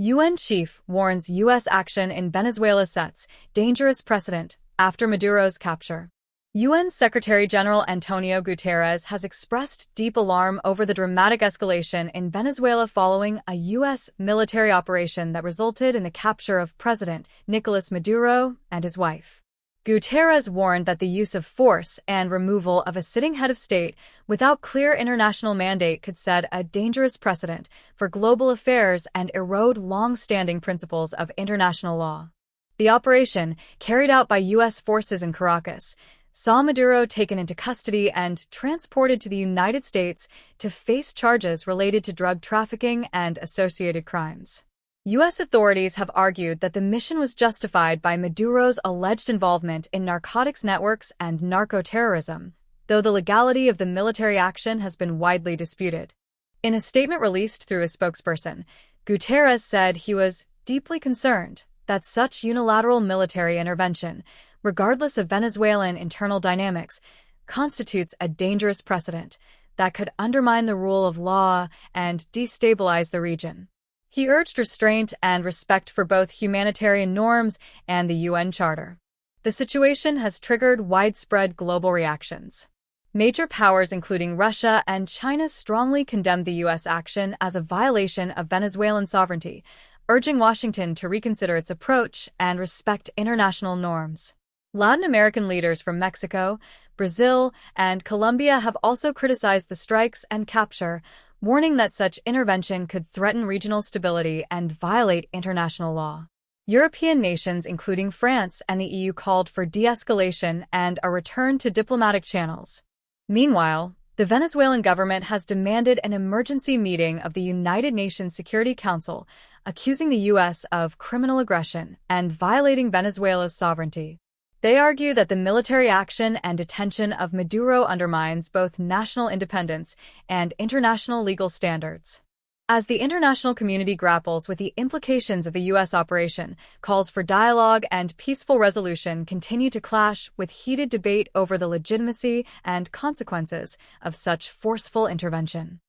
UN chief warns U.S. action in Venezuela sets dangerous precedent after Maduro's capture. UN Secretary-General Antonio Guterres has expressed deep alarm over the dramatic escalation in Venezuela following a U.S. military operation that resulted in the capture of President Nicolás Maduro and his wife. Guterres warned that the use of force and removal of a sitting head of state without clear international mandate could set a dangerous precedent for global affairs and erode long-standing principles of international law. The operation, carried out by U.S. forces in Caracas, saw Maduro taken into custody and transported to the United States to face charges related to drug trafficking and associated crimes. U.S. authorities have argued that the mission was justified by Maduro's alleged involvement in narcotics networks and narco-terrorism, though the legality of the military action has been widely disputed. In a statement released through a spokesperson, Guterres said he was deeply concerned that such unilateral military intervention, regardless of Venezuelan internal dynamics, constitutes a dangerous precedent that could undermine the rule of law and destabilize the region. He urged restraint and respect for both humanitarian norms and the UN Charter. The situation has triggered widespread global reactions. Major powers including Russia and China strongly condemned the U.S. action as a violation of Venezuelan sovereignty, urging Washington to reconsider its approach and respect international norms. Latin American leaders from Mexico, Brazil, and Colombia have also criticized the strikes and capture, warning that such intervention could threaten regional stability and violate international law. European nations, including France and the EU, called for de-escalation and a return to diplomatic channels. Meanwhile, the Venezuelan government has demanded an emergency meeting of the United Nations Security Council, accusing the U.S. of criminal aggression and violating Venezuela's sovereignty. They argue that the military action and detention of Maduro undermines both national independence and international legal standards. As the international community grapples with the implications of the U.S. operation, calls for dialogue and peaceful resolution continue to clash, with heated debate over the legitimacy and consequences of such forceful intervention.